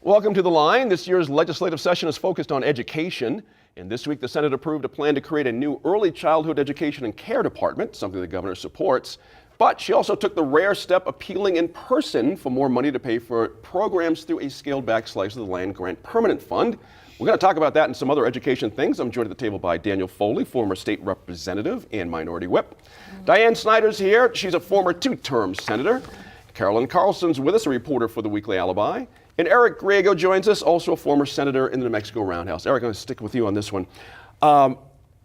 Welcome to The Line. This year's legislative session is focused on education. And this week, the Senate approved a plan to create a new early childhood education and care department, something the governor supports. But she also took the rare step appealing in person for more money to pay for programs through a scaled-back slice of the Land Grant Permanent Fund. We're going to talk about that and some other education things. I'm joined at the table by Daniel Foley, former state representative and minority whip. Diane Snyder's here. She's a former two-term senator. Carolyn Carlson's with us, a reporter for the Weekly Alibi. And Eric Griego joins us, also a former senator in the New Mexico Roundhouse. Eric, I'm going to stick with you on this one.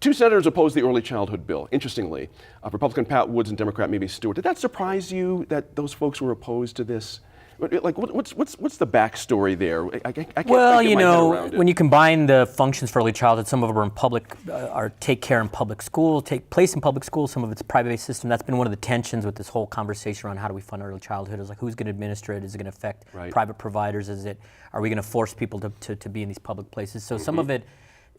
Two senators opposed the early childhood bill. Interestingly, Republican Pat Woods and Democrat Mimi Stewart. Did that surprise you that those folks were opposed to this? Like, what's the backstory there? I can't well, get you my head know, around it. when you combine the functions for early childhood, some of them are in public, are take care in public school, take place in public school. Some of it's a private-based system. That's been one of the tensions with this whole conversation around how do we fund early childhood. Is like, who's going to administer it? Is it going to affect private providers? Are we going to force people to be in these public places? So some of it,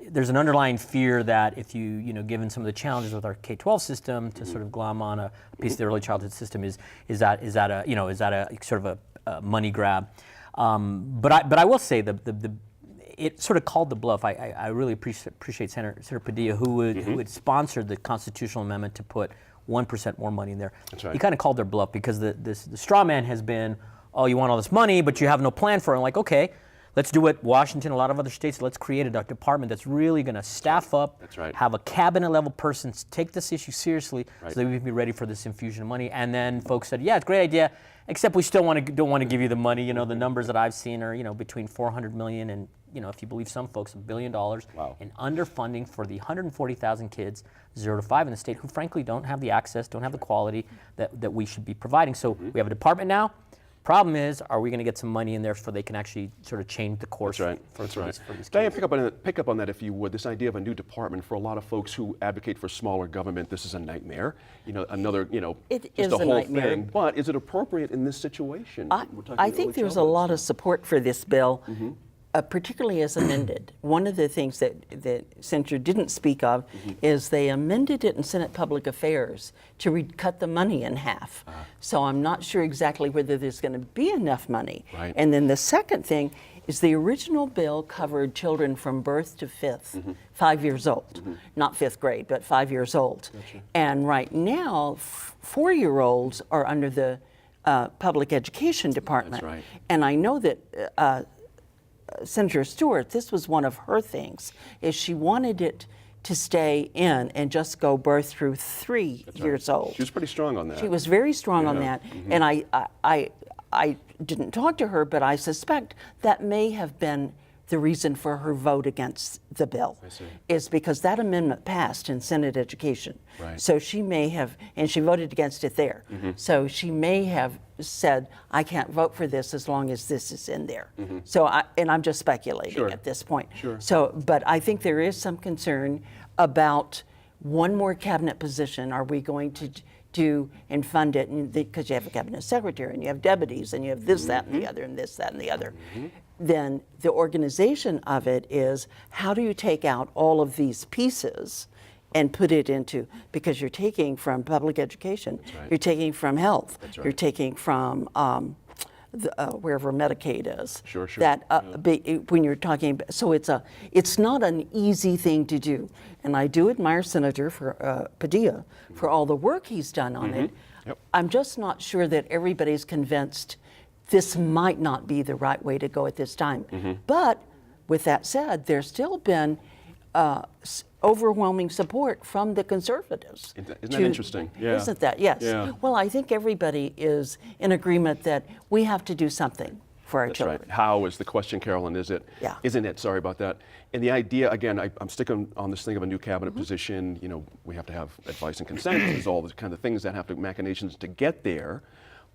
there's an underlying fear that if given some of the challenges with our K-12 system, to sort of glom on a piece of the early childhood system is that a sort of a money grab, but I will say it sort of called the bluff. I really appreciate Senator Padilla who had sponsored the constitutional amendment to put 1% more money in there. That's right. He kind of called their bluff because the straw man has been, oh, you want all this money, but you have no plan for it. I'm like, okay, let's do it. Washington, a lot of other states, let's create a department that's really going to staff up, have a cabinet level person take this issue seriously so that we can be ready for this infusion of money. And then folks said, yeah, it's a great idea, except we still don't want to give you the money. You know, the numbers that I've seen are, between $400 million and, if you believe some folks, $1 billion in underfunding for the 140,000 kids 0 to 5 in the state who frankly don't have the access, don't have the quality that we should be providing. So we have a department now. Problem is, are we going to get some money in there so they can actually sort of change the course? That's right. Diane, pick up on that if you would. This idea of a new department, for a lot of folks who advocate for smaller government, this is a nightmare. It just is a a whole nightmare. thing. But is it appropriate in this situation? I think there's a lot of support for this bill, particularly as amended. One of the things that Senator didn't speak of is they amended it in Senate Public Affairs to cut the money in half. So I'm not sure exactly whether there's going to be enough money. And then the second thing is the original bill covered children from birth to 5 years old. Not 5th grade, but 5 years old. And right now, 4-year-olds are under the Public Education Department. And I know that Senator Stewart, this was one of her things, is she wanted it to stay in and just go birth through 3 years old. She was pretty strong on that. She was very strong on that. And I didn't talk to her, but I suspect that may have been the reason for her vote against the bill, is because that amendment passed in Senate Education. So she may have, and she voted against it there. So she may have said, I can't vote for this as long as this is in there. So, and I'm just speculating at this point. So, but I think there is some concern about one more cabinet position. Are we going to do and fund it? Because you have a cabinet secretary and you have deputies and you have this, that, and the other, and this, that, and the other. Then the organization of it is, how do you take out all of these pieces and put it into, because you're taking from public education, you're taking from health, you're taking from wherever Medicaid is. When you're talking, so it's not an easy thing to do. And I do admire Senator Padilla for all the work he's done on it. I'm just not sure that everybody's convinced this might not be the right way to go at this time. But with that said, there's still been overwhelming support from the conservatives. Isn't that interesting? Isn't that? Yes. Well, I think everybody is in agreement that we have to do something for our children. How is the question, Carolyn? Isn't it? Sorry about that. And the idea, again, I'm sticking on this thing of a new cabinet position. We have to have advice and consent. There's all the kind of things that have to machinations to get there.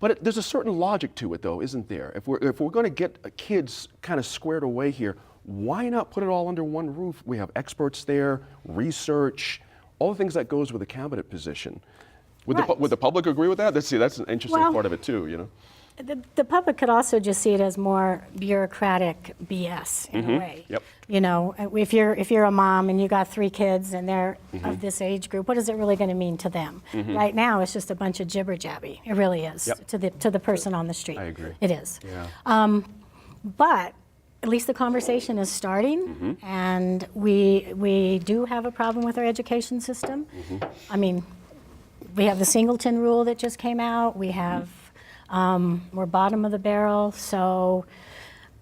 But there's a certain logic to it, though, isn't there? If we're going to get kids kind of squared away here, why not put it all under one roof? We have experts there, research, all the things that goes with a cabinet position. Would the public agree with that? That's an interesting part of it too. The public could also just see it as more bureaucratic BS in a way. If you're a mom and you got 3 kids and they're of this age group, what is it really going to mean to them? Right now, it's just a bunch of jibber jabby. It really is to the person on the street. I agree. It is. But at least the conversation is starting, and we do have a problem with our education system. I mean, we have the Singleton rule that just came out. We have, we're bottom of the barrel. So,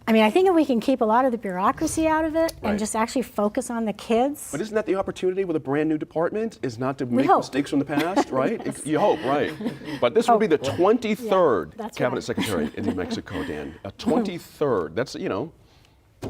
I mean, I think if we can keep a lot of the bureaucracy out of it and just actually focus on the kids. But isn't that the opportunity with a brand new department, is not to make hope. mistakes from the past, right? You hope, right. But this would be the 23rd that's cabinet right. secretary in New Mexico, Dan. A 23rd. That's, you know,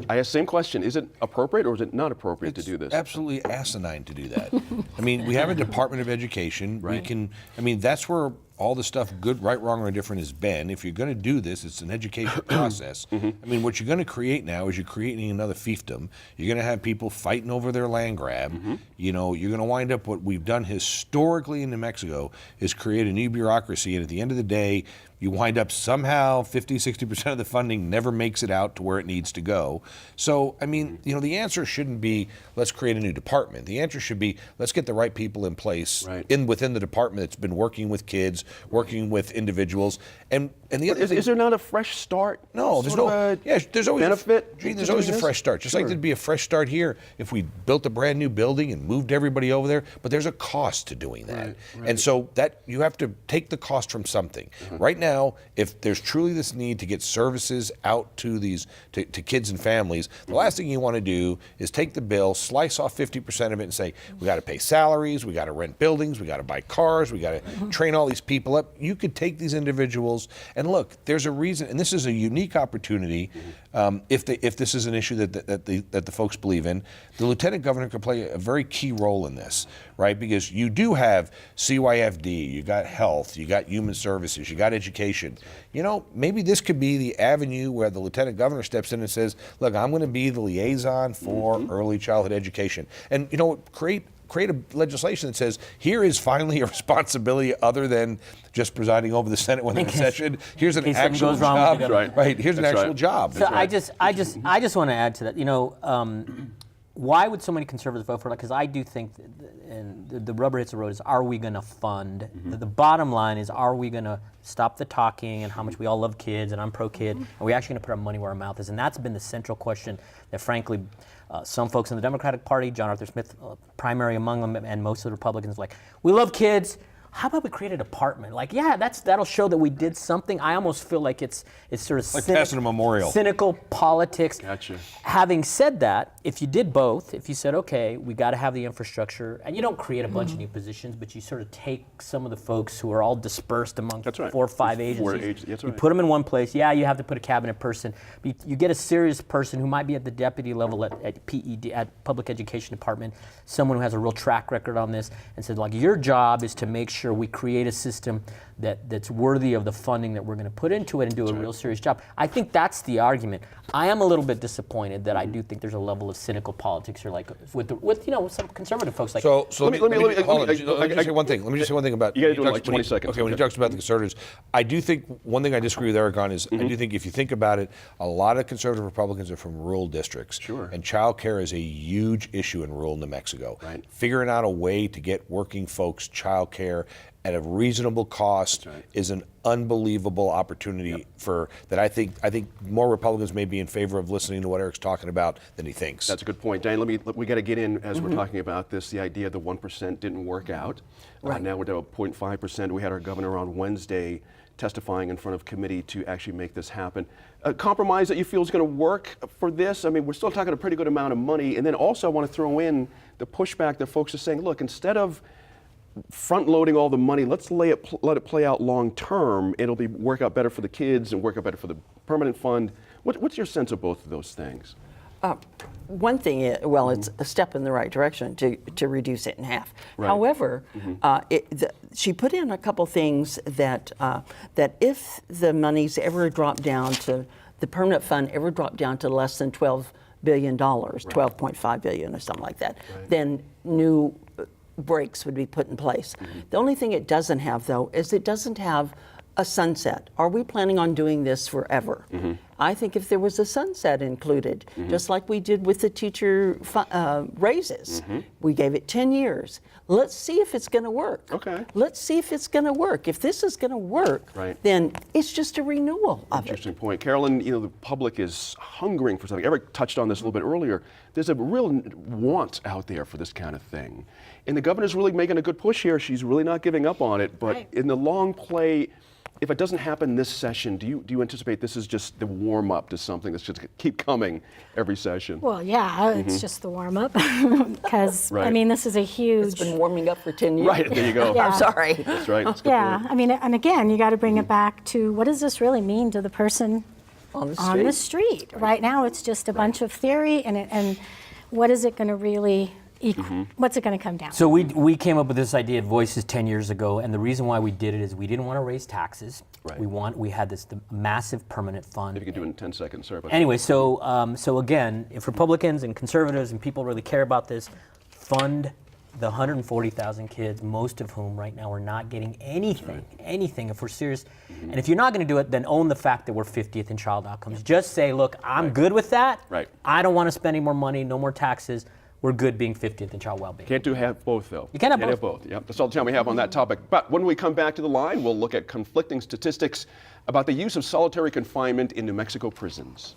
I ask the same question. Is it appropriate or is it not appropriate to do this? Absolutely asinine to do that. I mean, we have a Department of Education. We can, I mean, that's where all the stuff, good, right, wrong, or indifferent, has been. If you're going to do this, it's an education process. I mean, what you're going to create now is you're creating another fiefdom. You're going to have people fighting over their land grab. You know, you're going to wind up, what we've done historically in New Mexico is create a new bureaucracy, and at the end of the day, you wind up somehow 50-60% of the funding never makes it out to where it needs to go. So, I mean, you know, the answer shouldn't be let's create a new department. The answer should be let's get the right people in place within the department that's been working with kids, working with individuals, and the other thing, Is there not a fresh start? no, there's Sort no. of a Yeah, there's always benefit. Gene, to there's always doing a this? fresh start. Just like there'd be a fresh start here if we built a brand new building and moved everybody over there. But there's a cost to doing that, and so that you have to take the cost from something. Right now, if there's truly this need to get services out to these to kids and families, the last thing you want to do is take the bill, slice off 50% of it, and say we got to pay salaries, we got to rent buildings, we got to buy cars, we got to train all these people up. You could take these individuals and look. There's a reason, and this is a unique opportunity. If this is an issue that the folks believe in, the lieutenant governor could play a very key role in this, right? Because you do have CYFD, you got health, you got human services, you got education. You know, maybe this could be the avenue where the lieutenant governor steps in and says, look, I'm going to be the liaison for early childhood education. And, you know, create a legislation that says here is finally a responsibility other than just presiding over the Senate when they're in session. Here's an case something actual goes wrong with job. the government. Right. Here's an That's actual right. job. So I just want to add to that. You know, why would so many conservatives vote for it? Because I do think, and the rubber hits the road, is are we going to fund? The bottom line is, are we going to stop the talking and how much we all love kids and I'm pro-kid? Are we actually going to put our money where our mouth is? And that's been the central question that, frankly, some folks in the Democratic Party, John Arthur Smith, primary among them, and most of the Republicans, like, we love kids. How about we create a department? Like, yeah, that'll show that we did something. I almost feel like it's sort of Like passing a memorial. cynical politics. Gotcha. Having said that, if you did both, if you said, okay, we got to have the infrastructure, and you don't create a bunch of new positions, but you sort of take some of the folks who are all dispersed among That's right. 4 or 5 4 agencies, agencies, that's you right. put them in one place. Yeah, you have to put a cabinet person, but you get a serious person who might be at the deputy level at PED, at Public Education Department, someone who has a real track record on this, and said, like, your job is to make sure we create a system that's worthy of the funding that we're going to put into it and do a real serious job. I think that's the argument. I am a little bit disappointed that I do think there's a level of cynical politics here, like with you know, with some conservative folks. Like, So Let me- hold on. let me- Let me just say one thing. Let me just say one thing about. You gotta do it in when like he 20 talks- seconds, Okay, when he okay. talks about the conservatives, I do think one thing I disagree with Eric on is I do think if you think about it, a lot of conservative Republicans are from rural districts. Sure. And child care is a huge issue in rural New Mexico. Right. Figuring out a way to get working folks child care at a reasonable cost is an unbelievable opportunity for that. I think more Republicans may be in favor of listening to what Eric's talking about than he thinks. That's a good point, Dan. We got to get in as we're talking about this. The idea the 1% didn't work out. Now we're down to 0.5%. We had our governor on Wednesday testifying in front of committee to actually make this happen. A compromise that you feel is going to work for this? I mean, we're still talking a pretty good amount of money. And then also I want to throw in the pushback that folks are saying, look, instead of front-loading all the money, let's let it play out long-term. It'll work out better for the kids and work out better for the permanent fund. What's your sense of both of those things? One thing, it's a step in the right direction to reduce it in half. Right. However, she put in a couple things that if the money's ever dropped down to, the permanent fund ever dropped down to less than $12 billion, $12.5 billion or something like that, then new brakes would be put in place. The only thing it doesn't have, though, is it doesn't have a sunset. Are we planning on doing this forever? I think if there was a sunset included, just like we did with the teacher raises, we gave it 10 years. Let's see if it's going to work. Okay. Let's see if it's going to work. If this is going to work, Right. then it's just a renewal of it. Interesting point. Carolyn, you know, the public is hungering for something. Eric touched on this a little bit earlier. There's a real want out there for this kind of thing. And the governor's really making a good push here. She's really not giving up on it. But Right. in the long play, if it doesn't happen this session, do you anticipate this is just the warm up to something that's just going to keep coming every session? Well, yeah, it's just the warm up because Right. I mean this is a It's huge. been warming up for 10 years. Right, there you go. Yeah. I'm sorry. That's right. That's a good Yeah, point. I mean, and again, you got to bring it back to what does this really mean to the person On the on the street. street? Right now, it's just a bunch of theory, and what is it going to really equal? What's it going to come down? So we came up with this idea at Voices 10 years ago, and the reason why we did it is we didn't want to raise taxes. Right. We had this massive permanent fund. If you can do it in 10 seconds, sorry about Anyway, so again, if Republicans and conservatives and people really care about this, fund the 140,000 kids, most of whom right now are not getting anything if we're serious. And if you're not going to do it, then own the fact that we're 50th in child outcomes. Just say, look, I'm good with that. Right. I don't want to spend any more money, no more taxes. We're good being 50th in child well-being. Can't have both, though. You can't have both. Yep, that's all the time we have on that topic. But when we come back to the line, we'll look at conflicting statistics about the use of solitary confinement in New Mexico prisons.